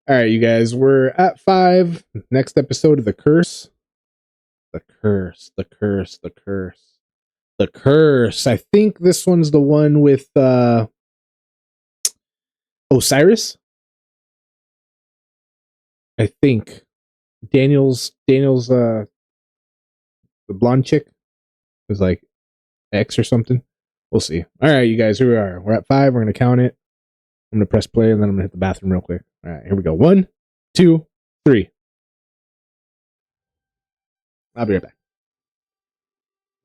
All right, you guys, we're at 5. Next episode of The Curse. The Curse, the Curse, the Curse. The Curse. I think this one's the one with Osiris. I think Daniel's the blonde chick is like X or something. We'll see. All right, you guys, here we are. We're at 5. We're gonna count it. I'm gonna press play and then I'm gonna hit the bathroom real quick. All right, here we go. 1, 2, 3. I'll be right back.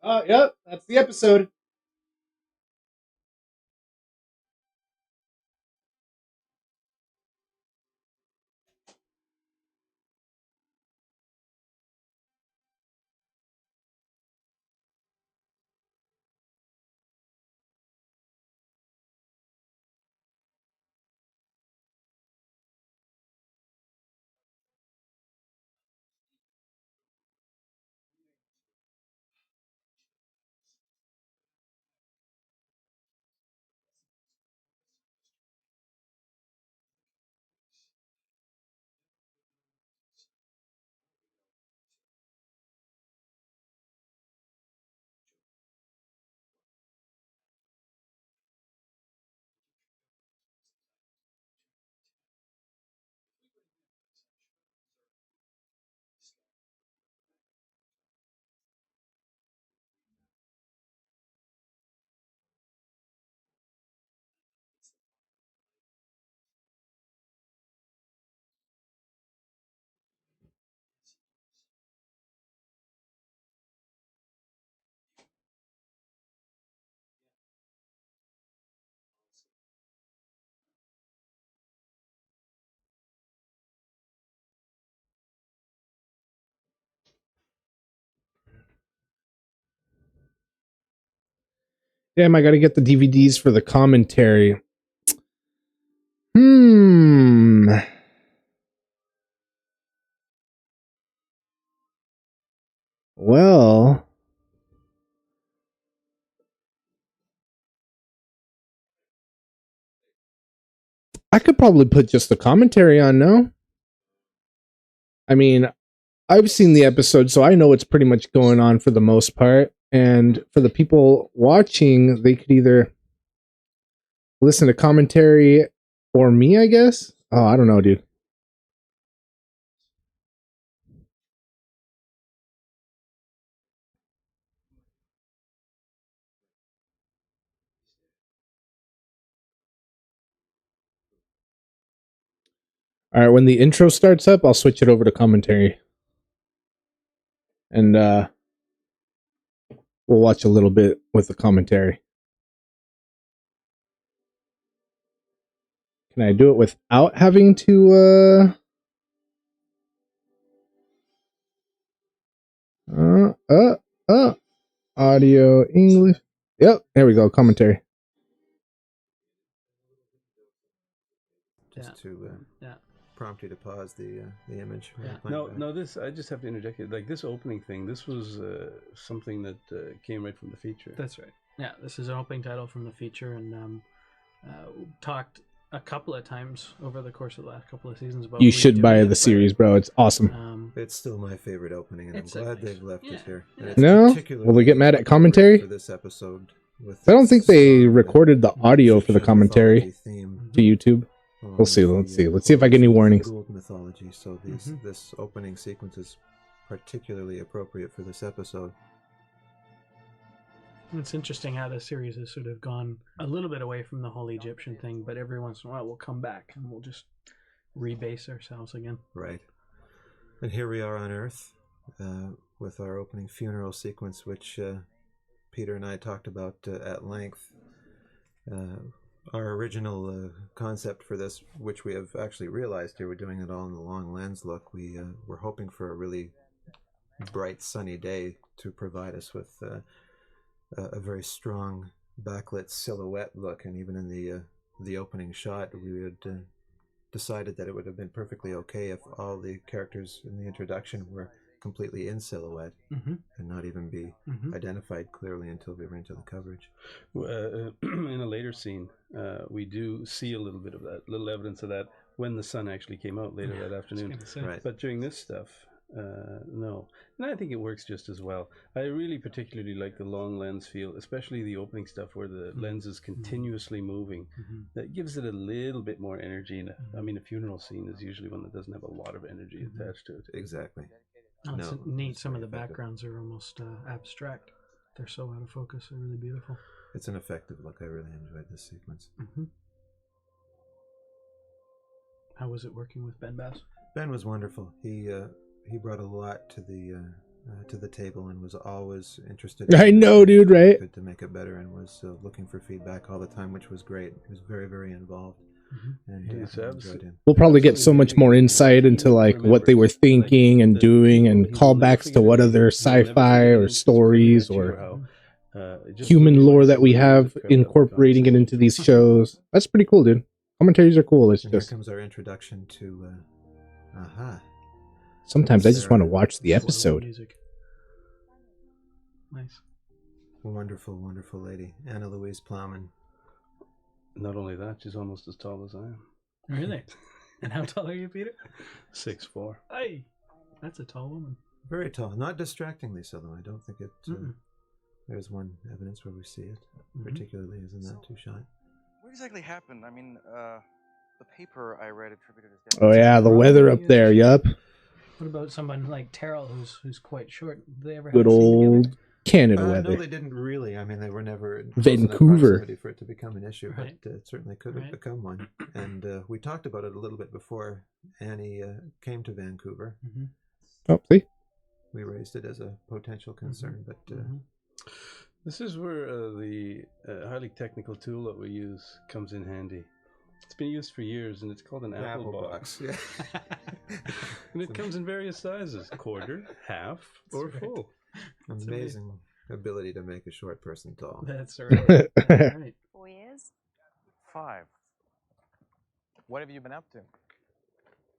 Oh, yep, that's the episode. Damn, I gotta get the DVDs for the commentary. Well, I could probably put just the commentary on, no? I mean, I've seen the episode, so I know what's pretty much going on for the most part. And for the people watching, they could either listen to commentary or me, I guess. Oh, I don't know, dude. All right, when the intro starts up, I'll switch it over to commentary. And we'll watch a little bit with the commentary. Can I do it without having to audio English? Yep, there we go, commentary. Just to prompt you to pause the image. No, this, I just have to interject it. Like this opening thing, this was something that came right from the feature. That's right. Yeah, this is an opening title from the feature, and talked a couple of times over the course of the last couple of seasons about. You should buy the series, bro. It's awesome. It's still my favorite opening, and I'm glad they've left it here. No? Will they get mad at commentary? For this episode, I don't think they recorded the audio for the commentary to YouTube. We'll see. Let's see if I get any warnings. Gould mythology. So this opening sequence is particularly appropriate for this episode. It's interesting how the series has sort of gone a little bit away from the whole Egyptian thing, but every once in a while we'll come back and we'll just rebase ourselves again. Right. And here we are on Earth with our opening funeral sequence, which Peter and I talked about at length. Our original concept for this, which we have actually realized here, we're doing it all in the long lens look. We're hoping for a really bright, sunny day to provide us with a very strong backlit silhouette look, and even in the opening shot, we had decided that it would have been perfectly okay if all the characters in the introduction were completely in silhouette and not even be identified clearly until we were into the coverage. In a later scene, we do see a little bit of that, little evidence of that when the sun actually came out later that afternoon. Right. But during this stuff, no. And I think it works just as well. I really particularly like the long lens feel, especially the opening stuff where the lens is continuously moving. That gives it a little bit more energy. And I mean, a funeral scene is usually one that doesn't have a lot of energy attached to it. Exactly. Oh, it's neat. Some of the effective. backgrounds are almost abstract. They're so out of focus. They're really beautiful. It's an effective look. I really enjoyed this sequence. How was it working with Ben Bass? Ben was wonderful. He brought a lot to the table and was always interested. I know, dude, right? To make it better, and was looking for feedback all the time, which was great. He was very, very involved, and I enjoyed him. We'll probably get so much more insight into like what they were thinking and doing, and callbacks to what other sci-fi or stories or human lore that we have, incorporating it into these shows. That's pretty cool, dude. Commentaries are cool. It's And just here comes our introduction to sometimes I just want to watch the episode. Music. Nice. Wonderful, wonderful lady, Anna Louise Plowman. Not only that, she's almost as tall as I am. Really? And how tall are you, Peter? 6'4". Hey, that's a tall woman. Very tall, not distractingly so, though. I don't think it. There's one evidence where we see it, particularly as in that two shot. What exactly happened? I mean, the paper I read attributed his death. Oh yeah, the weather up there. Yup. What about someone like Terrell, who's quite short? Did they ever Good have a scene old together? Canada No, weather. they didn't really. I mean, they were never in Vancouver. proximity for it to become an issue, Right. but it certainly could have become one. And we talked about it a little bit before Annie came to Vancouver. Oh, see. We raised it as a potential concern, but This is where the highly technical tool that we use comes in handy. It's been used for years, and it's called an apple box. Yeah. And it comes in various sizes: quarter, half, or full. Amazing ability to make a short person tall. That's right. That's right. 4 years? 5. What have you been up to?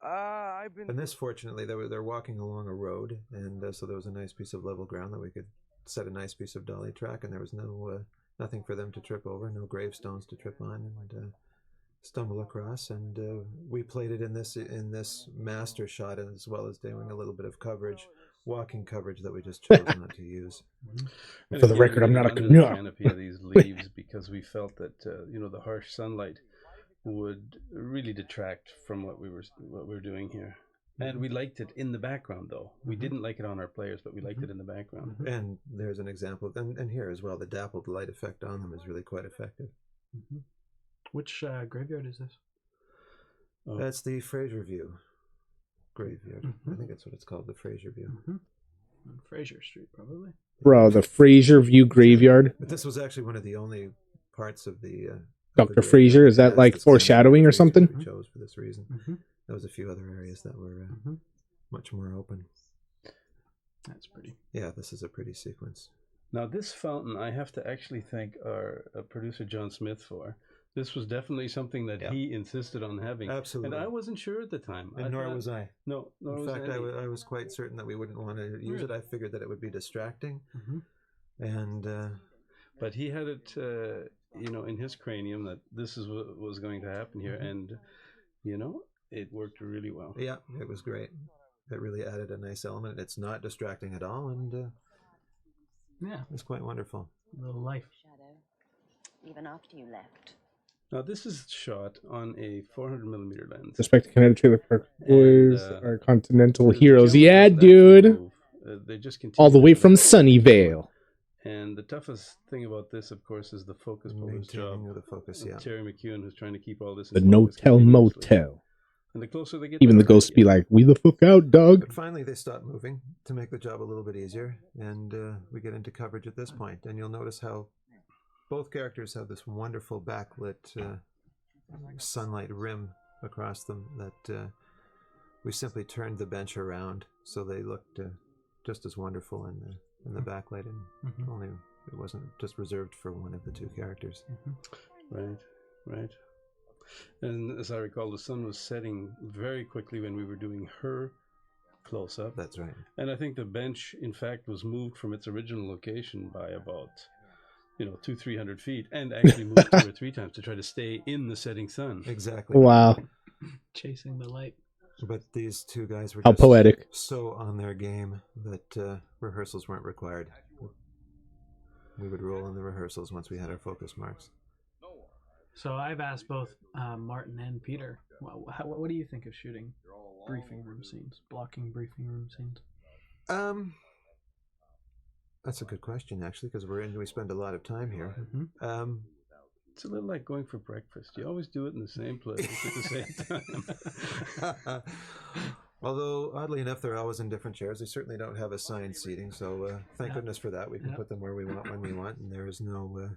I've been. And this, fortunately, they're walking along a road, and so there was a nice piece of level ground that we could set a nice piece of dolly track, and there was nothing for them to trip over, no gravestones to trip on and stumble across. And we played it in this master shot, as well as doing a little bit of coverage, walking coverage that we just chose not to use. And For the again, record, I'm we not a did under the canoe. canopy of these leaves because we felt that the harsh sunlight would really detract from what we were doing here. And we liked it in the background, though. We didn't like it on our players, but we liked it in the background. And there's an example, and here as well, the dappled light effect on them is really quite effective. Which graveyard is this? Oh. That's the Fraser View graveyard. I think that's what it's called, the Fraser View. On Fraser Street, probably. Bro, the Fraser View Graveyard. But this was actually one of the only parts of the Dr. Fraser, is that like foreshadowing or something? We chose for this reason. There was a few other areas that were much more open. That's pretty. Yeah, this is a pretty sequence. Now, this fountain, I have to actually thank our producer, John Smith, for. This was definitely something that he insisted on having. Absolutely. And I wasn't sure at the time. And nor was I. No, nor In was fact, Andy. I was quite certain that we wouldn't want to use it. I figured that it would be distracting. And But he had it, in his cranium that this is what was going to happen here. And, it worked really well. yeah, it was great. It really added a nice element. It's not distracting at all, and it's quite wonderful. A little life. Shadow. Even after you left. Now, this is shot on a 400mm lens. Respect to Canada Trailer Park Boys, And, our continental the heroes. camera Yeah, doesn't actually dude. move. They just continue All the way to from move. Sunnyvale. And the toughest thing about this, of course, is the focus puller's job. Maintaining of the focus, yeah. Terry McEwen, who's trying to keep all this in The focus no-tell continuously. motel. And the closer they get, Even the darker ghosts they be get. like, we the fuck out, dog. But finally, they stop moving to make the job a little bit easier, and we get into coverage at this point. And you'll notice how both characters have this wonderful backlit sunlight rim across them that we simply turned the bench around so they looked just as wonderful in the backlight, and only it wasn't just reserved for one of the two characters. Right. And as I recall, the sun was setting very quickly when we were doing her close-up. That's right. And I think the bench, in fact, was moved from its original location by about, 200-300 feet, and actually moved 2 or 3 times to try to stay in the setting sun. Exactly. Wow. Chasing the light. But these two guys were How just poetic. so on their game that rehearsals weren't required. We would roll in the rehearsals once we had our focus marks. So I've asked both Martin and Peter, what do you think of shooting briefing room scenes, blocking briefing room scenes? That's a good question, actually, because we spend a lot of time here. Mm-hmm. It's a little like going for breakfast. You always do it in the same place at the same time. Although, oddly enough, they're always in different chairs. They certainly don't have assigned seating, so thank goodness for that. We can put them where we want when we want, and there is no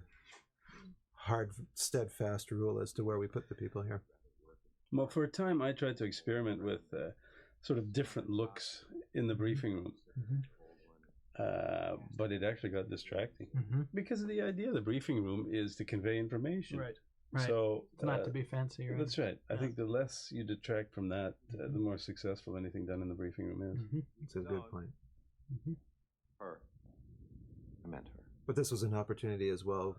hard, steadfast rule as to where we put the people here. Well, for a time, I tried to experiment with sort of different looks in the briefing room. Mm-hmm. But it actually got distracting because the idea of the briefing room is to convey information. Right. So it's not to be fancy, right? That's right. I think the less you detract from that, the more successful anything done in the briefing room is. Mm-hmm. It's a good point. Mm-hmm. Her. I meant her. But this was an opportunity as well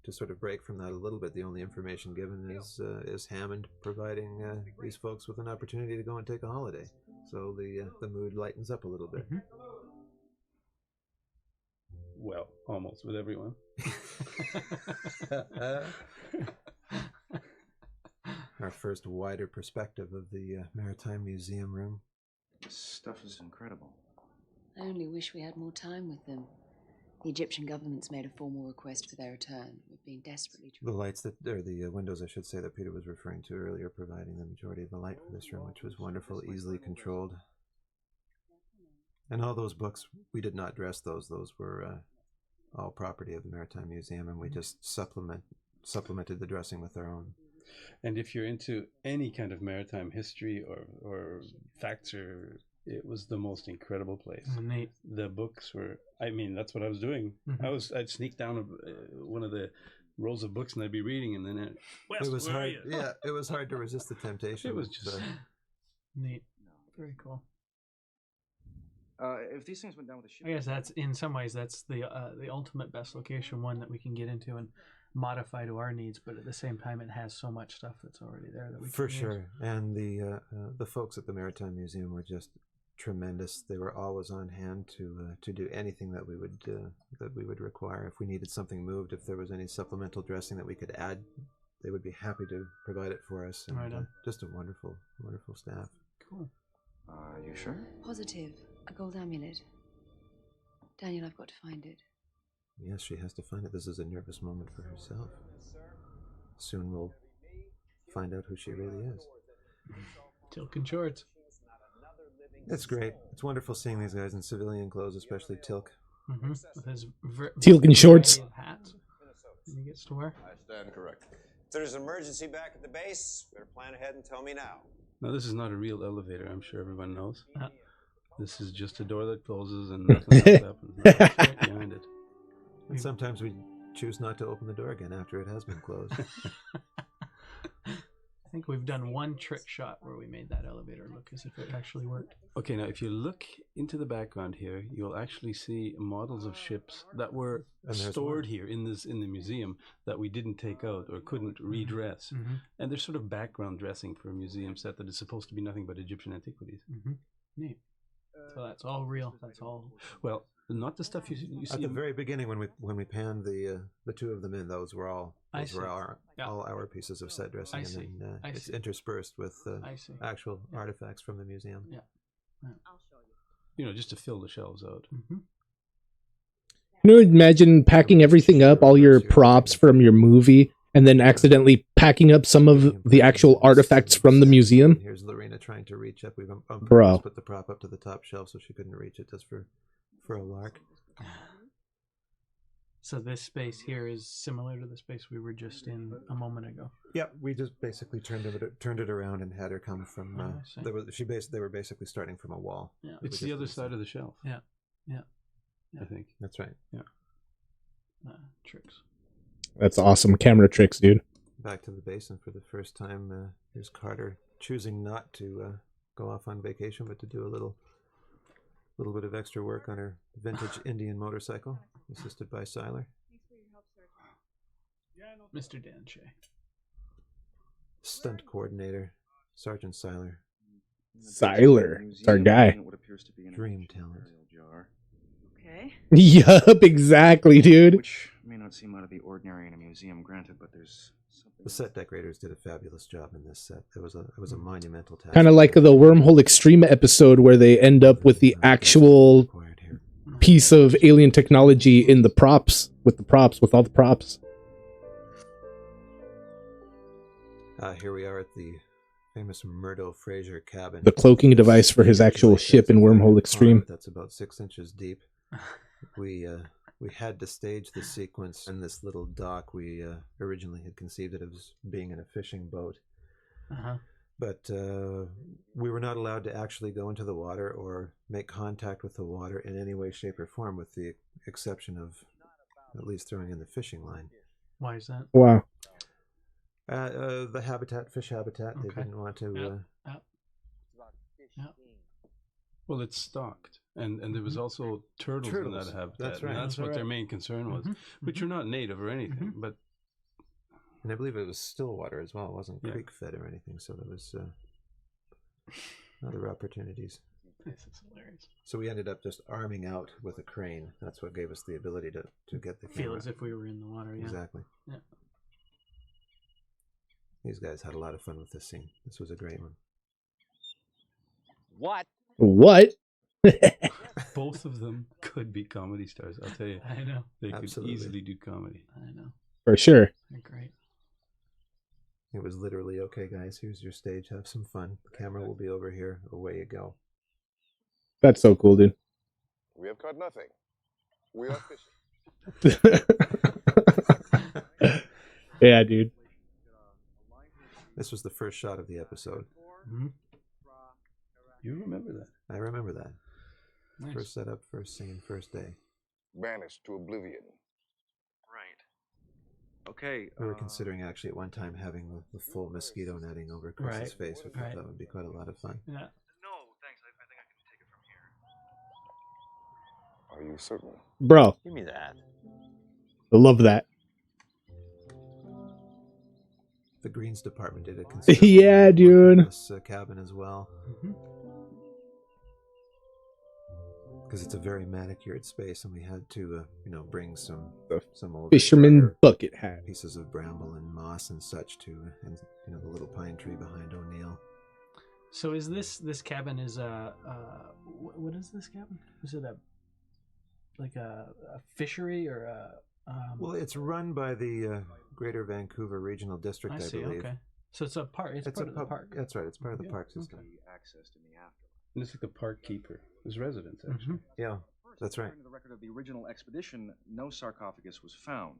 to sort of break from that a little bit. The only information given is Hammond providing these folks with an opportunity to go and take a holiday. So the mood lightens up a little bit. Mm-hmm. Well, almost with everyone. Our first wider perspective of the Maritime Museum room. This stuff is incredible. I only wish we had more time with them. The Egyptian government's made a formal request for their return. We're being desperately The lights or the windows, I should say, that Peter was referring to earlier, providing the majority of the light for this room, which was wonderful, easily controlled. And all those books, we did not dress those. Those were all property of the Maritime Museum, and we just supplemented the dressing with our own. And if you're into any kind of maritime history or facts, it was the most incredible place. Neat. The books were, that's what I was doing. Mm-hmm. I'd sneak down one of the rows of books and I'd be reading, and then It was hard. Yeah, it was hard to resist the temptation. It was just neat. Very cool. If these things went down with a ship, I guess that's in some ways that's the ultimate best location, one that we can get into and modify to our needs, but at the same time it has so much stuff that's already there that we for can sure. use. And the folks at the Maritime Museum were just tremendous. They were always on hand to do anything that we would require. If we needed something moved, if there was any supplemental dressing that we could add, they would be happy to provide it for us. And, Right on. Just a wonderful staff. Cool. you sure? Positive. A gold amulet. Daniel, I've got to find it. Yes, she has to find it. This is a nervous moment for herself. Soon we'll find out who she really is. Tilk and shorts. It's great. It's wonderful seeing these guys in civilian clothes, especially Tilk. Mm-hmm. With his Tilk and shorts. Hats he gets to wear. I stand corrected. If there's an emergency back at the base, better plan ahead and tell me now. No, this is not a real elevator. I'm sure everyone knows. This is just a door that closes and nothing else happens. Right behind it. And sometimes we choose not to open the door again after it has been closed. I think we've done one trick shot where we made that elevator look as if it actually worked. Okay, now if you look into the background here, you'll actually see models of ships that were stored here in the museum that we didn't take out or couldn't redress. Mm-hmm. And there's sort of background dressing for a museum set that is supposed to be nothing but Egyptian antiquities. Mm-hmm. Neat. So that's all real. That's all. Well, not the stuff you see At the very beginning, when we panned the two of them in, those were all our pieces of set dressing, and then it's interspersed with actual artifacts from the museum. Yeah. I'll show you. Just to fill the shelves out. Mm-hmm. Imagine packing everything up, all your props from your movie, and then accidentally packing up some of the actual artifacts from the museum. Here's Lorena trying to reach up. We've Bro. put the prop up to the top shelf so she couldn't reach it, just for a lark. So this space here is similar to the space we were just in a moment ago. Yeah, we just basically turned it around and had her come from. They were basically starting from a wall. Yeah, it's the other side of the shelf. Yeah. I think that's right. Yeah, tricks. That's awesome camera tricks, dude. Back to the basin for the first time. Here's Carter choosing not to go off on vacation, but to do a little bit of extra work on her vintage Indian motorcycle, assisted by Seiler. Mr. Dan Shea. Stunt coordinator. Sergeant Seiler. Siler. It's our guy. Dream talent. Okay. Yup, exactly, dude. Which may not seem out of the ordinary in a museum, granted, but there's something. The set decorators did a fabulous job in this set. It was a monumental task. Kind of like the Wormhole Extreme episode where they end up with the actual piece of alien technology in the props, with all the props. Here we are at the famous Murdo Fraser cabin. The cloaking device for his actual ship in Wormhole Extreme. That's about 6 inches deep. We had to stage the sequence in this little dock. We originally had conceived it as being in a fishing boat. Uh-huh. But we were not allowed to actually go into the water or make contact with the water in any way, shape, or form, with the exception of at least throwing in the fishing line. Why is that? Wow. The habitat, fish habitat, they didn't want to... Well, it's stocked. And there was also turtles in that habitat. That's right. And that's what their main concern was, which are not native or anything, but... And I believe it was still water as well. It wasn't creek fed or anything, so there was other opportunities. This is hilarious. So we ended up just arming out with a crane. That's what gave us the ability to get the camera. Feel as if we were in the water, yeah. Exactly. Yeah. These guys had a lot of fun with this scene. This was a great one. What? What? Both of them could be comedy stars, I'll tell you. I know. They Absolutely. could easily do comedy. I know. For sure. They're great. It was literally, okay, guys, here's your stage. Have some fun. The camera will be over here. Away you go. That's so cool, dude. We have caught nothing. We are fishing. Yeah, dude. This was the first shot of the episode. Mm-hmm. You remember that? I remember that. Nice. First setup, first scene, first day. Banished to oblivion. Right. Okay. We were considering actually at one time having the full mosquito netting over Chris's face. We thought that would be quite a lot of fun. Yeah. No, thanks. I think I can take it from here. Are you certain? Bro, Give me that. I love that. The greens department did a considerable Yeah, work dude. on this cabin as well. Because it's a very manicured space, and we had to, bring some old Fisherman bucket hat. pieces of bramble and moss and such and the little pine tree behind O'Neill. So is this cabin is what is this cabin? Is it a fishery or a? Well, it's run by the Greater Vancouver Regional District, I see. believe. Okay. So it's a park. It's part of the park. That's right. It's part of the park system. Access in the afterlife. And it's like the park keeper. His residence, actually. Yeah, that's right. According to the record of the original expedition, no sarcophagus was found.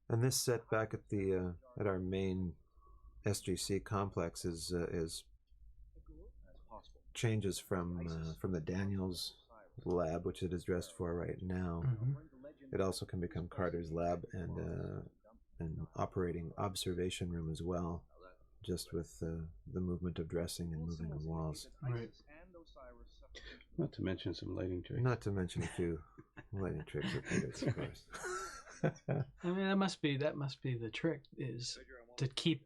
And this set back at the at our main SGC complex is changes from the Daniels lab, which it is dressed for right now. It also can become Carter's lab and an operating observation room as well, just with the movement of dressing and moving of walls. Right. Not to mention some lighting tricks. Not to mention a few lighting tricks with Peters, of course. I mean, that must be the trick, is to keep,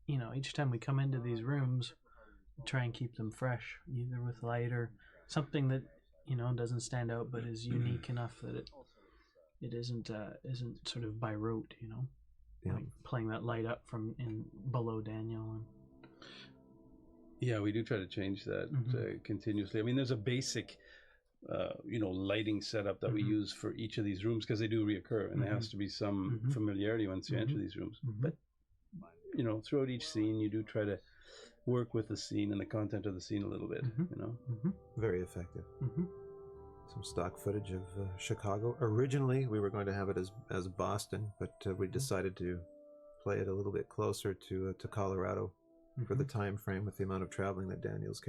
each time we come into these rooms, try and keep them fresh, either with light or something that doesn't stand out but is unique enough that it isn't sort of by rote, Yeah. like playing that light up from in below Daniel. And Yeah, we do try to change that continuously. I mean, there's a basic, lighting setup that we use for each of these rooms because they do reoccur, and there has to be some familiarity once you enter these rooms. But throughout each scene, you do try to work with the scene and the content of the scene a little bit. Very effective. Some stock footage of Chicago. Originally, we were going to have it as Boston, but we decided to play it a little bit closer to Colorado for the time frame with the amount of traveling that Daniel was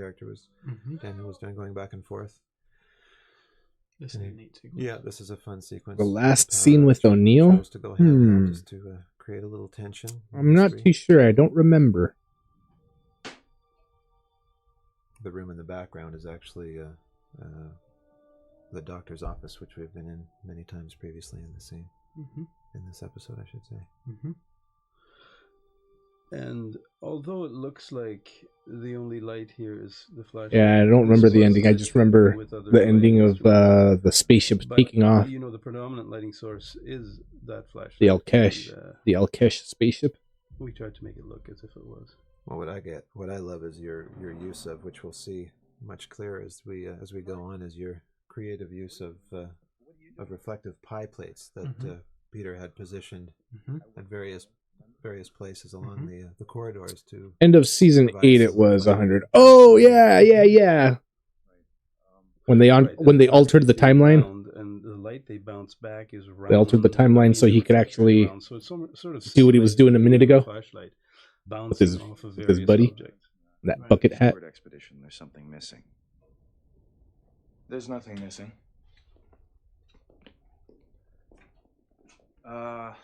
doing, going back and forth. This is a neat sequence. Yeah, this is a fun sequence. The last scene with O'Neill? Chose to go hand just to create a little tension. I'm not too sure. I don't remember. The room in the background is actually the doctor's office, which we've been in many times previously in the scene. In this episode, I should say. And although it looks like the only light here is the flashlight, Yeah, I don't remember the ending. I just remember the ending of the spaceship taking off. You know, the predominant lighting source is that flashlight. The Elkesh, the Elkesh spaceship. We tried to make it look as if it was. Well, what I love is your use of, which we'll see much clearer as we go on, is your creative use of reflective pie plates that Peter had positioned at various places along the corridors to. End of season 8, it was 100. Oh yeah. When they altered the timeline, and the light they bounce back is round. They altered the timeline so he could actually do what he was doing a minute ago with his buddy, that bucket hat. Expedition. There's something missing. There's nothing missing. A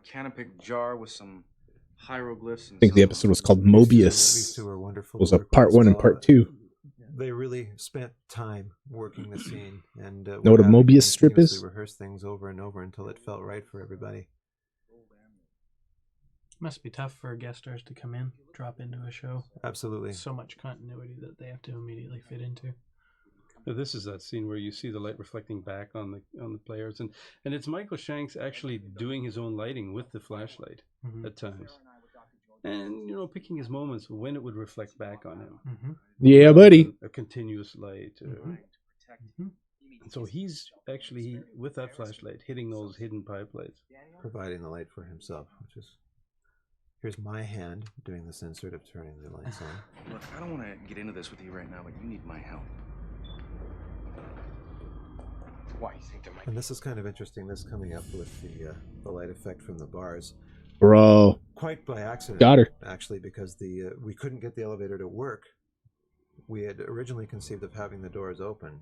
canopic jar with some hieroglyphs. I think the episode was called Mobius. These two are wonderful. It was a part 1 and part 2. They really spent time working the scene, and know what a Mobius strip is? Rehearse things over and over until it felt right for everybody. Must be tough for guest stars to come in, drop into a show. Absolutely. So much continuity that they have to immediately fit into. This is that scene where you see the light reflecting back on the players, and it's Michael Shanks actually doing his own lighting with the flashlight at times, and picking his moments when it would reflect back on him. Yeah, buddy. A continuous light. And so he's actually with that flashlight hitting those hidden pie plates, providing the light for himself, which is. Here's my hand doing this insert of turning the lights on. Look, I don't want to get into this with you right now, but you need my help. Why you think there might And this is kind of interesting, this coming up with the light effect from the bars. Bro. Quite by accident. Got her. Actually, because we couldn't get the elevator to work. We had originally conceived of having the doors open,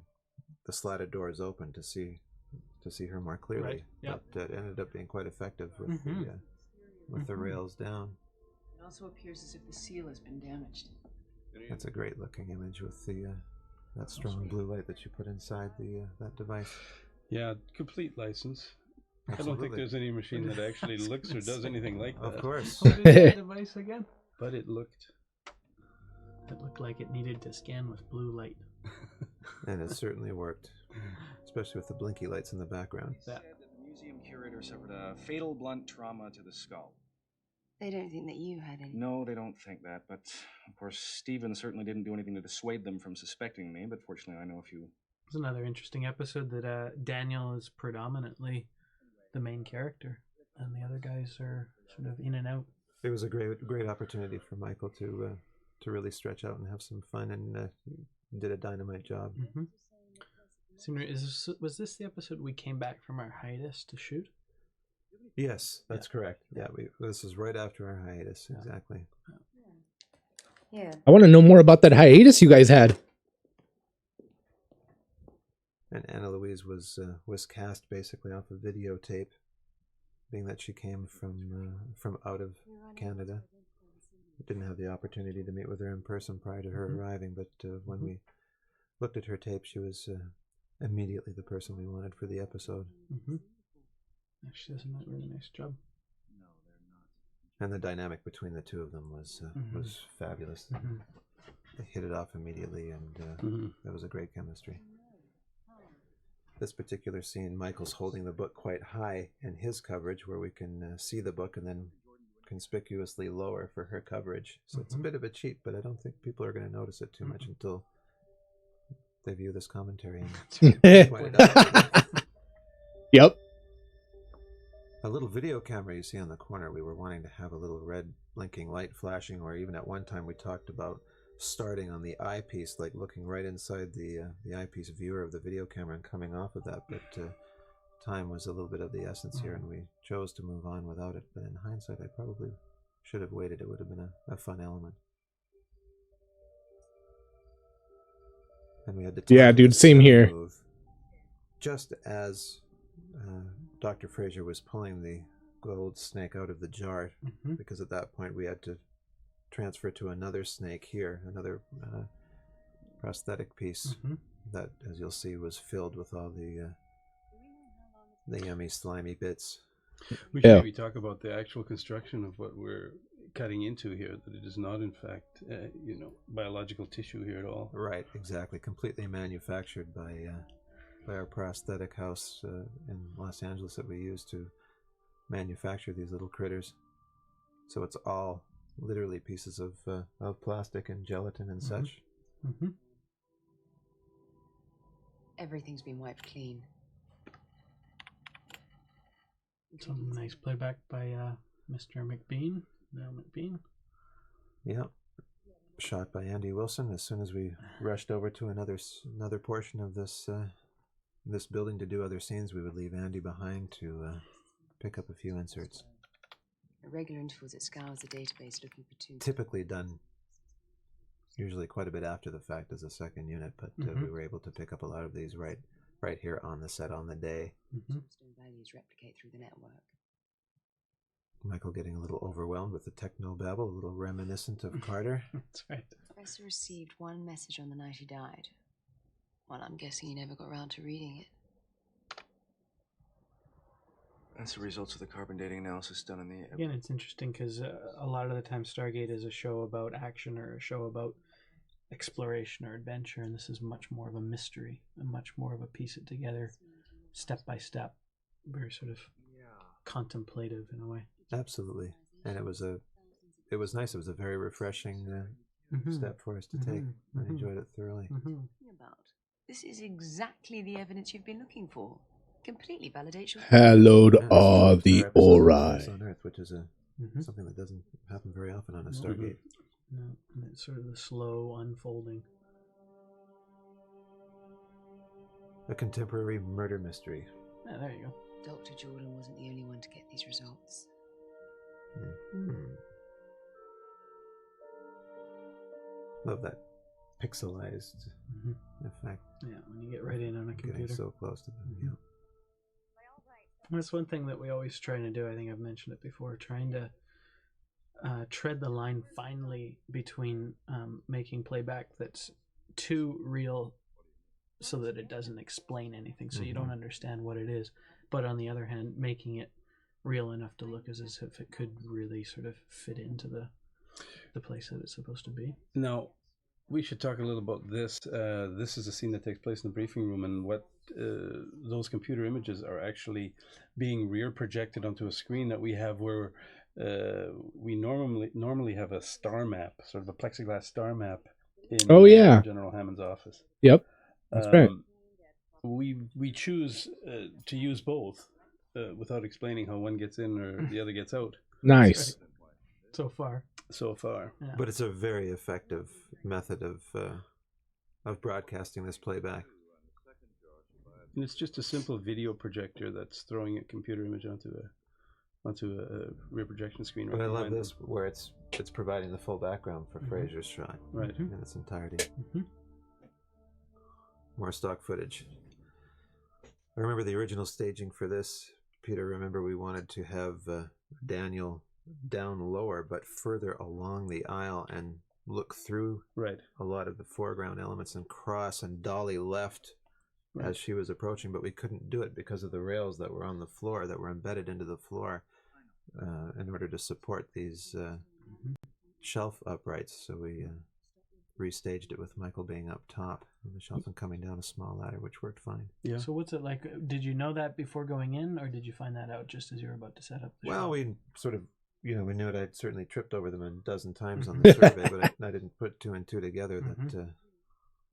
the slatted doors open to see her more clearly. Right. Yep. But it ended up being quite effective with the rails down. It also appears as if the seal has been damaged. That's a great looking image with that strong blue light that you put inside that device. Yeah, complete license. Absolutely. I don't think there's any machine that actually looks or does anything like that. Of course. What is that device again? But it looked like it needed to scan with blue light. And it certainly worked, especially with the blinky lights in the background. Said that the museum curator suffered a fatal blunt trauma to the skull. They don't think that you had any. No, they don't think that, but of course Stephen certainly didn't do anything to dissuade them from suspecting me, but fortunately I know a few. It's another interesting episode that Daniel is predominantly the main character, and the other guys are sort of in and out. It was a great opportunity for Michael to really stretch out and have some fun, and did a dynamite job. Was this the episode we came back from our hiatus to shoot? Yes, that's correct. Yeah, this is right after our hiatus, exactly. Yeah. I want to know more about that hiatus you guys had. And Anna Louise was cast basically off of videotape, being that she came from out of Canada. Didn't have the opportunity to meet with her in person prior to her arriving, but when we looked at her tape, she was immediately the person we wanted for the episode. She does a really nice job. No, they're not. And the dynamic between the two of them was fabulous. They hit it off immediately, and that was a great chemistry. This particular scene, Michael's holding the book quite high in his coverage, where we can see the book, and then conspicuously lower for her coverage. So it's a bit of a cheat, but I don't think people are going to notice it too much until they view this commentary. Yep. A little video camera you see on the corner, we were wanting to have a little red blinking light flashing, or even at one time we talked about starting on the eyepiece, like looking right inside the eyepiece viewer of the video camera and coming off of that, but time was a little bit of the essence here, and we chose to move on without it. But in hindsight, I probably should have waited. It would have been a fun element. And we had to yeah, dude, same here. Move. Just as Dr. Fraser was pulling the gold snake out of the jar, because at that point we had to transfer to another snake here, another prosthetic piece that, as you'll see, was filled with all the yummy slimy bits. We should maybe talk about the actual construction of what we're cutting into here, that it is not in fact, biological tissue here at all. Right, exactly. Completely manufactured by our prosthetic house in Los Angeles that we use to manufacture these little critters. So it's all literally pieces of plastic and gelatin and such. Mm-hmm. Everything's been wiped clean. Some nice playback by Mr. McBean, Neil McBean. Yep. Shot by Andy Wilson. As soon as we rushed over to another portion of this building to do other scenes, we would leave Andy behind to pick up a few inserts. At regular intervals, it scours the database looking for two. Typically done usually quite a bit after the fact as a second unit, but we were able to pick up a lot of these right here on the set on the day. Values replicate through the network. Michael getting a little overwhelmed with the technobabble, a little reminiscent of Carter. That's right. The professor received one message on the night he died. Well, I'm guessing he never got around to reading it. That's the results of the carbon dating analysis done in the... Again, it's interesting because a lot of the time Stargate is a show about action or a show about exploration or adventure, and this is much more of a mystery and much more of a piece it together step by step, very sort of contemplative in a way. Absolutely. And it was nice. It was a very refreshing step for us to take. I enjoyed it thoroughly. This is exactly the evidence you've been looking for. Completely validates your... Hallowed are the Ori. On Earth, which is something that doesn't happen very often on a Stargate. No, and it's sort of the slow unfolding. A contemporary murder mystery. Yeah, there you go. Dr. Jordan wasn't the only one to get these results. Love that pixelized effect. Yeah, when you get right in on a computer. Getting so close to them. That's one thing that we always try to do. I think I've mentioned it before, trying to tread the line finely between making playback that's too real so that it doesn't explain anything, so you don't understand what it is, but on the other hand, making it real enough to look as if it could really sort of fit into the place that it's supposed to be. Now, we should talk a little about this. This is a scene that takes place in the briefing room, and what those computer images are actually being rear projected onto a screen that we have where we normally have a star map, sort of a plexiglass star map in General Hammond's office. Yep, that's right. We choose to use both without explaining how one gets in or the other gets out. Nice. Right. So far. Yeah. But it's a very effective method of broadcasting this playback. And it's just a simple video projector that's throwing a computer image onto a rear projection screen. But I love this where it's providing the full background for Fraser's shot, right, in its entirety. More stock footage. I remember the original staging for this, Peter. Remember, we wanted to have Daniel down lower, but further along the aisle and look through a lot of the foreground elements and cross and dolly left as she was approaching, but we couldn't do it because of the rails that were on the floor, that were embedded into the floor in order to support these shelf uprights. So we restaged it with Michael being up top on the shelf and coming down a small ladder, which worked fine. Yeah. So what's it like? Did you know that before going in, or did you find that out just as you were about to set up the Well, show? we sort of, we knew it. I'd certainly tripped over them a dozen times on the survey, but I didn't put two and two together that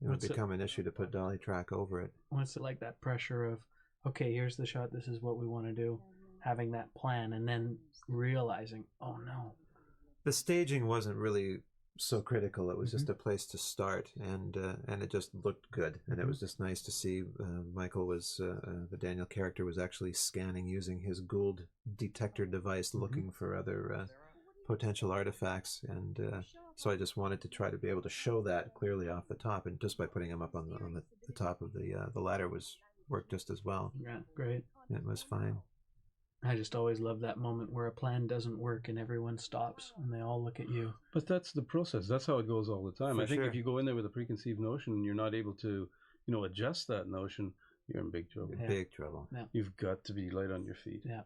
it would become an issue to put dolly track over it. What's it like, that pressure of, okay, here's the shot, this is what we want to do, having that plan, and then realizing, oh no. The staging wasn't really so critical. It was just a place to start, and it just looked good, and it was just nice to see Michael was the Daniel character was actually scanning using his Gould detector device, looking for other potential artifacts, and so I just wanted to try to be able to show that clearly off the top, and just by putting him up on the top of the ladder worked just as well. Yeah, great. It was fine. I just always love that moment where a plan doesn't work and everyone stops and they all look at you. But that's the process. That's how it goes all the time. I think if you go in there with a preconceived notion and you're not able to, adjust that notion, you're in big trouble. Yeah. Big trouble. Yeah. You've got to be light on your feet. Yeah.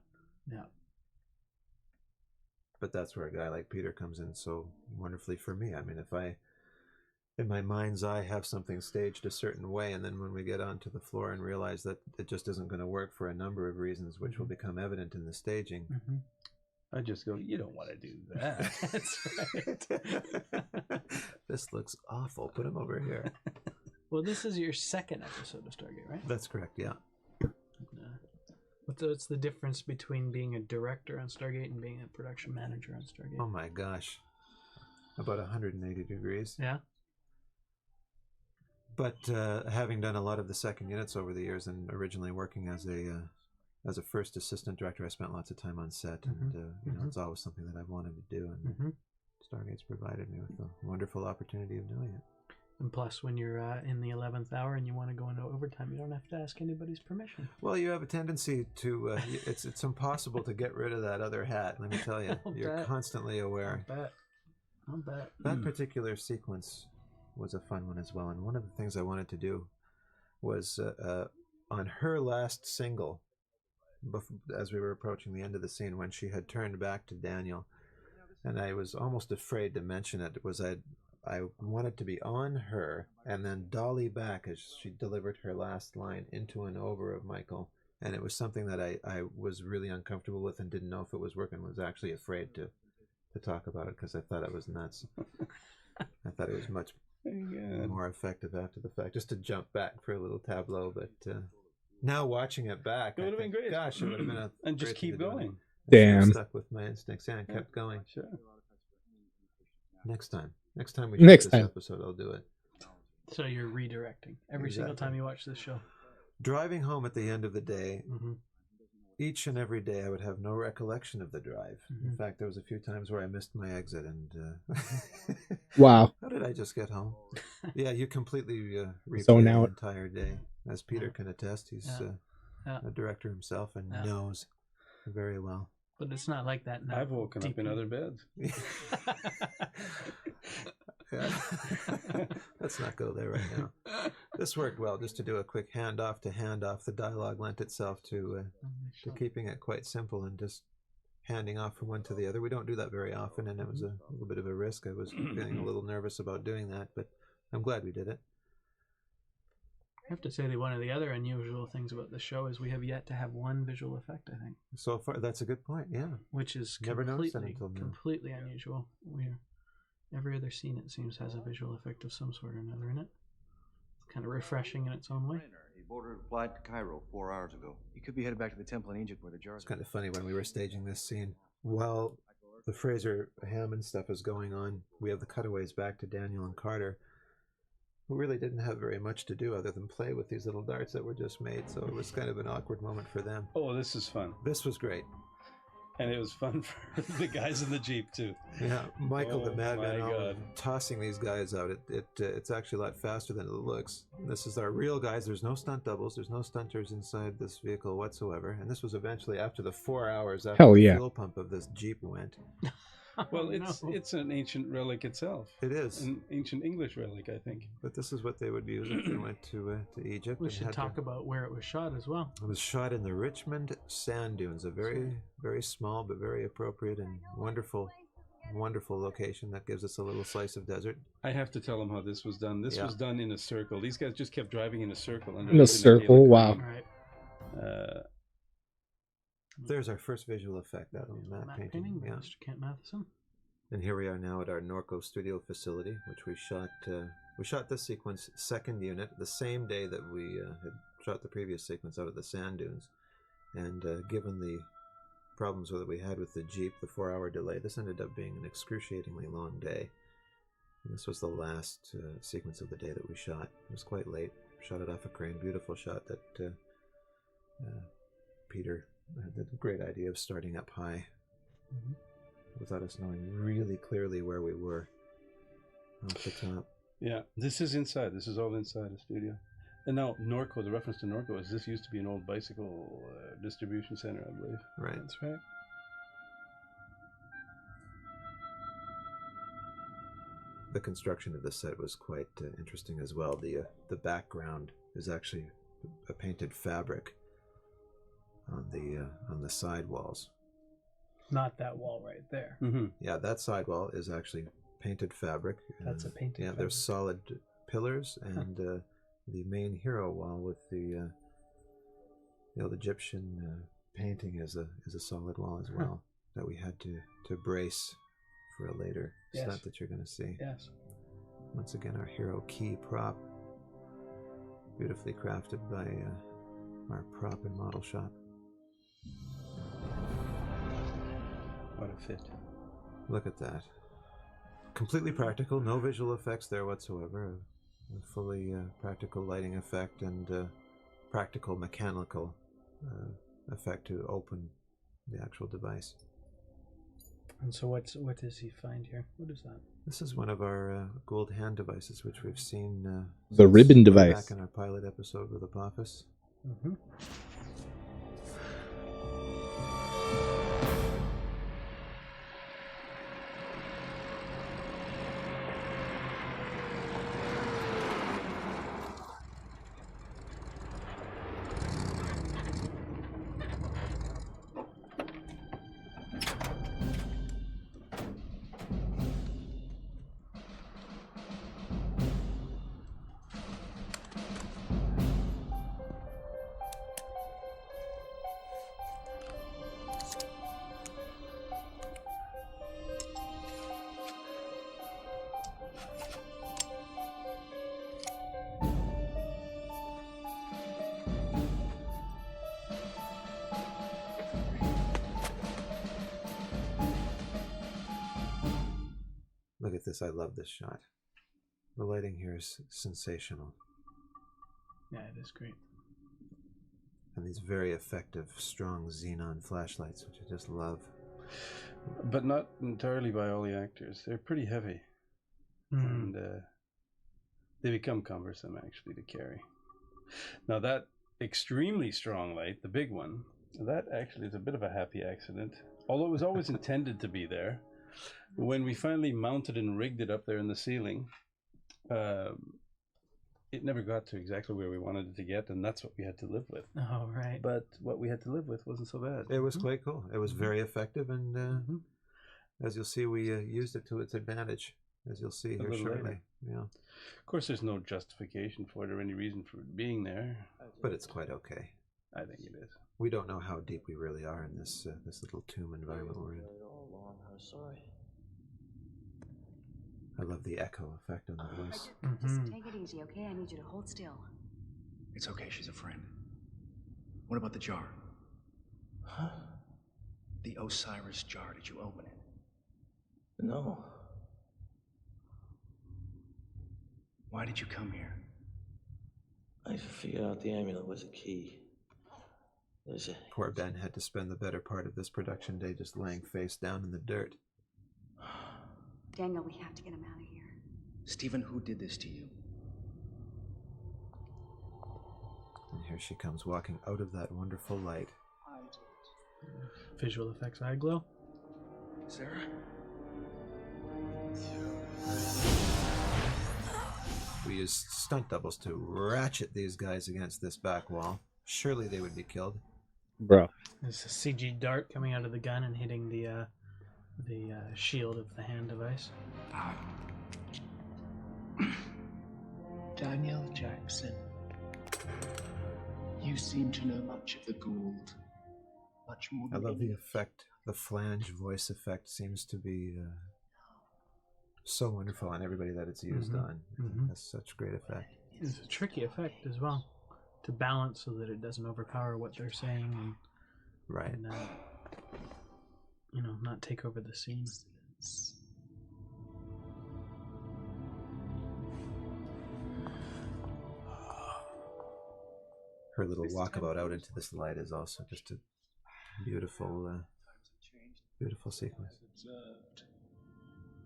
But that's where a guy like Peter comes in so wonderfully for me. I mean, if I, in my mind's eye, have something staged a certain way, and then when we get onto the floor and realize that it just isn't going to work for a number of reasons, which will become evident in the staging. I just go, you don't want to do that. That's right. This looks awful. Put him over here. Well, this is your second episode of Stargate, right? That's correct, yeah. What's the difference between being a director on Stargate and being a production manager on Stargate? Oh my gosh. About 180 degrees. Yeah. But having done a lot of the second units over the years, and originally working as a first assistant director, I spent lots of time on set, and you know, it's always something that I've wanted to do, and Stargate's provided me with a wonderful opportunity of doing it. And plus, when you're in the 11th hour and you want to go into overtime, you don't have to ask anybody's permission. Well, you have a tendency to, it's impossible to get rid of that other hat, let me tell you. You're constantly aware. I'll bet. That particular sequence was a fun one as well, and one of the things I wanted to do was on her last single, as we were approaching the end of the scene, when she had turned back to Daniel, and I was almost afraid to mention it, was I wanted to be on her and then dolly back as she delivered her last line into and over of Michael. And it was something that I was really uncomfortable with and didn't know if it was working, was actually afraid to talk about it because I thought it was nuts. I thought it was much more effective after the fact, just to jump back for a little tableau. But now watching it back, it would have been great. Gosh, it would have been a and just keep going. Damn. Stuck with my instincts, and kept going. Sure. Next time we shoot this episode, I'll do it. So you're redirecting every single time you watch this show. Driving home at the end of the day, each and every day I would have no recollection of the drive. In fact, there was a few times where I missed my exit, and wow, how did I just get home? Yeah, you completely replay the entire day, as Peter can attest. He's a director himself and knows very well. But it's not like that now. I've woken up in other beds. Let's not go there right now. This worked well, just to do a quick handoff to handoff. The dialogue lent itself to keeping it quite simple and just handing off from one to the other. We don't do that very often, and it was a little bit of a risk. I was feeling a little nervous about doing that, but I'm glad we did it. I have to say that one of the other unusual things about the show is we have yet to have one visual effect, I think. So far, that's a good point, yeah. Which is Never noticed that until now. Completely unusual. Every other scene, it seems, has a visual effect of some sort or another in it. It's kind of refreshing in its own way. He boarded a flight to Cairo 4 hours ago. He could be headed back to the temple in Egypt where the jars. It's kind of funny when we were staging this scene. While the Fraser Hammond stuff is going on, we have the cutaways back to Daniel and Carter, who really didn't have very much to do other than play with these little darts that were just made, so it was kind of an awkward moment for them. Oh, this is fun. This was great. And it was fun for the guys in the Jeep, too. Yeah, Michael the Madman tossing these guys out. It's actually a lot faster than it looks. This is our real guys. There's no stunt doubles. There's no stunters inside this vehicle whatsoever. And this was eventually after the 4 hours after the fuel pump of this Jeep went. Well, it's an ancient relic itself. It is. An ancient English relic, I think. But this is what they would use if they went to Egypt. We should talk about where it was shot as well. It was shot in the Richmond sand dunes, a very, very small but very appropriate and wonderful location that gives us a little slice of desert. I have to tell them how this was done. This was done in a circle. These guys just kept driving in a circle. In a circle, wow. Right. There's our first visual effect out on that painting. By Mr. Kent Matheson. And here we are now at our Norco studio facility, which we shot this sequence, second unit, the same day that we had shot the previous sequence out at the sand dunes. And given the problems that we had with the Jeep, the 4-hour delay, this ended up being an excruciatingly long day. And this was the last sequence of the day that we shot. It was quite late. Shot it off a crane. Beautiful shot that Peter had the great idea of starting up high without us knowing really clearly where we were off the top. Yeah, this is inside. This is all inside the studio. And now Norco, the reference to Norco is this used to be an old bicycle distribution center, I believe. Right. That's right. The construction of the set was quite interesting as well. The background is actually a painted fabric on the side walls. Not that wall right there. Yeah, that sidewall is actually painted fabric. That's a painted fabric. There's solid pillars, and the main hero wall with the old Egyptian painting is a solid wall as well that we had to brace for a later stunt that you're going to see. Yes. Once again, our hero key prop, beautifully crafted by our prop and model shop. What a fit. Look at that. Completely practical, no visual effects there whatsoever. A fully practical lighting effect and practical mechanical effect to open the actual device. And so what does he find here? What is that? This is one of our gold hand devices, which we've seen the ribbon device back in our pilot episode with Apophis. Look at this, I love this shot. The lighting here is sensational. Yeah, it is great. And these very effective, strong xenon flashlights, which I just love. But not entirely by all the actors. They're pretty heavy. And they become cumbersome, actually, to carry. Now that extremely strong light, the big one, that actually is a bit of a happy accident. Although it was always intended to be there. When we finally mounted and rigged it up there in the ceiling, it never got to exactly where we wanted it to get, and that's what we had to live with. Oh, right. But what we had to live with wasn't so bad. It was quite cool. It was very effective, and as you'll see, we used it to its advantage, as you'll see here shortly. Yeah. Of course, there's no justification for it or any reason for it being there. But it's quite okay. I think it is. We don't know how deep we really are in this this little tomb environment we're in. Sorry. I love the echo effect on the voice. Just take it easy, okay? I need you to hold still. It's okay, she's a friend. What about the jar? Huh? The Osiris jar, did you open it? No. Why did you come here? I figured out the amulet was a key. Poor Ben had to spend the better part of this production day just laying face down in the dirt. Daniel, we have to get him out of here. Stephen, who did this to you? And here she comes walking out of that wonderful light. Visual effects eye glow. Sarah? We used stunt doubles to ratchet these guys against this back wall. Surely they would be killed. Bro. There's a CG dart coming out of the gun and hitting the shield of the hand device. Daniel Jackson, you seem to know much of the Gould. Much more I than love the effect. The flange voice effect seems to be so wonderful on everybody that it's used on. That's such great effect. It's a tricky effect as well to balance so that it doesn't overpower what they're saying and right. And, not take over the scene. Her little walkabout out into this light is also just a beautiful, beautiful sequence.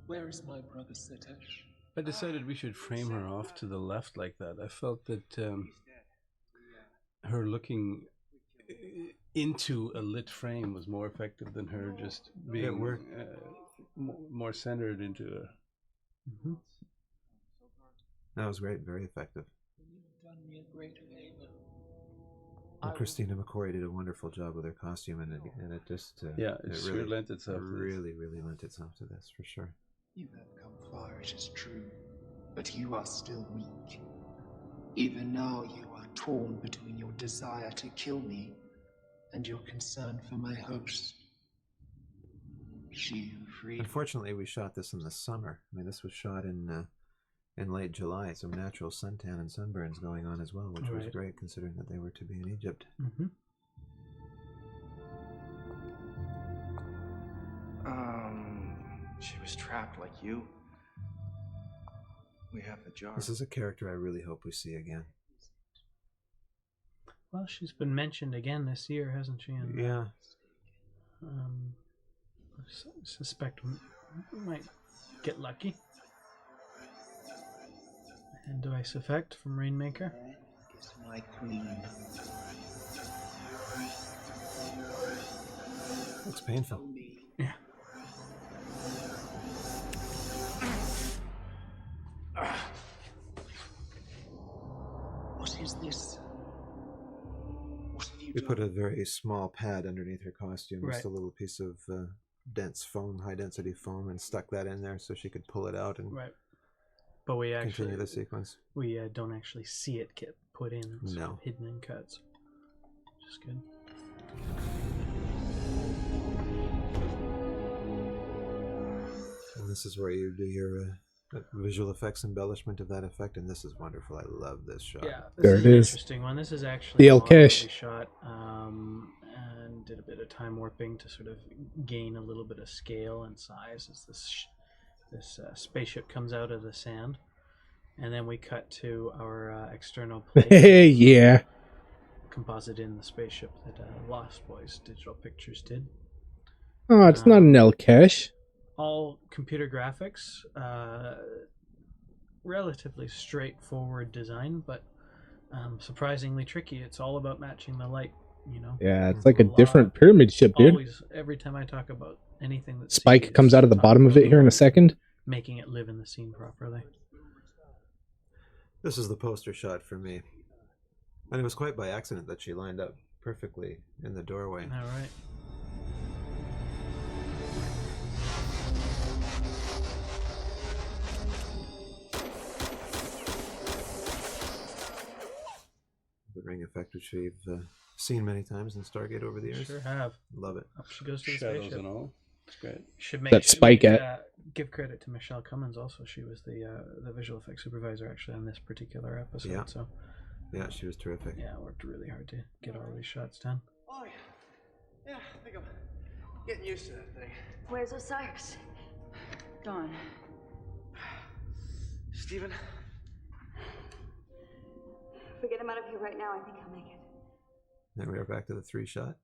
Where is my brother Sitesh? I decided we should frame her off to the left like that. I felt that her looking into a lit frame was more effective than her just being more centered into a... That was great, very effective. You've done me a great favor. Well, Christina McCoy did a wonderful job with her costume, and it just it sure really lent itself to this. really lent itself to this for sure. You have come far, it is true, but you are still weak. Even now you are torn between your desire to kill me and your concern for my host. She who freed. Unfortunately, we shot this in the summer. I mean, this was shot in late July, so natural suntan and sunburns going on as well, which was great considering that they were to be in Egypt. Mm-hmm. She was trapped like you. We have the jar. This is a character I really hope we see again. Well, she's been mentioned again this year, hasn't she? And, yeah. I suspect we might get lucky. And Device Effect from Rainmaker. Is my queen. Looks painful. Yeah. What is this? What have you We done? put a very small pad underneath her costume, just Right. a little piece of dense foam, high density foam, and stuck that in there so she could pull it out and But we actually continue the sequence. We don't actually see it get put in. It's sort No. of hidden in cuts. Which is good. And this is where you do your visual effects embellishment of that effect, and this is wonderful. I love this shot. Yeah, this There is it an is. interesting one. This is actually The a El model that Cache. we shot and did a bit of time warping to sort of gain a little bit of scale and size as this spaceship comes out of the sand, and then we cut to our external plate. Yeah. Composite in the spaceship that Lost Boys Digital Pictures did. Oh, it's not an El Cache. All computer graphics, relatively straightforward design, but surprisingly tricky. It's all about matching the light, you know. Yeah, it's like a different pyramid ship, dude. Always, every time I talk about anything that Spike comes out of the bottom of it here in a second. making it live in the scene properly. This is the poster shot for me. And it was quite by accident that she lined up perfectly in the doorway. All right. The ring effect, which we've seen many times in Stargate over the years. Sure have. Love it. Up she goes to the Shadows spaceship. and all. It's great. Should make That Spike give credit to Michelle Cummins. Also, she was the visual effects supervisor actually on this particular episode. Yeah. So Yeah, she was terrific. yeah, worked really hard to get all these shots done. Oh, yeah. I think I'm getting used to that thing. Where's Osiris? Gone. Steven? If we get him out of here right now, I think I'll make it. Then we are back to the 3-shot.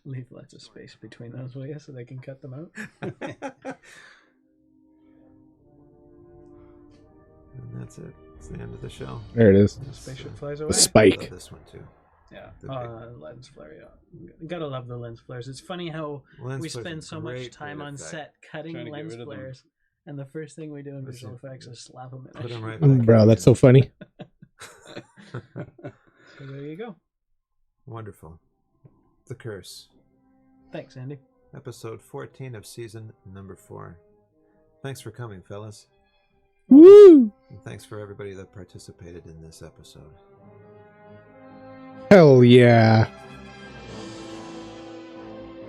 Leave lots of space between those, will you, so they can cut them out? And that's it. It's the end of the show. There it is. The spaceship flies away. The Spike. Love this one too. Yeah. The Lens flare, yeah. Gotta love the lens flares. It's funny how Lens we flares are spend so much great time for on effect. set cutting Trying to get lens rid of them. flares, and the first thing we do in That's visual it. effects is slap them in. Put 'em right Mm, back bro, in. that's so funny. So there you go. Wonderful. The Curse. Thanks, Andy. Episode 14 of season number 4. Thanks for coming, fellas. Woo! And thanks for everybody that participated in this episode. Hell yeah.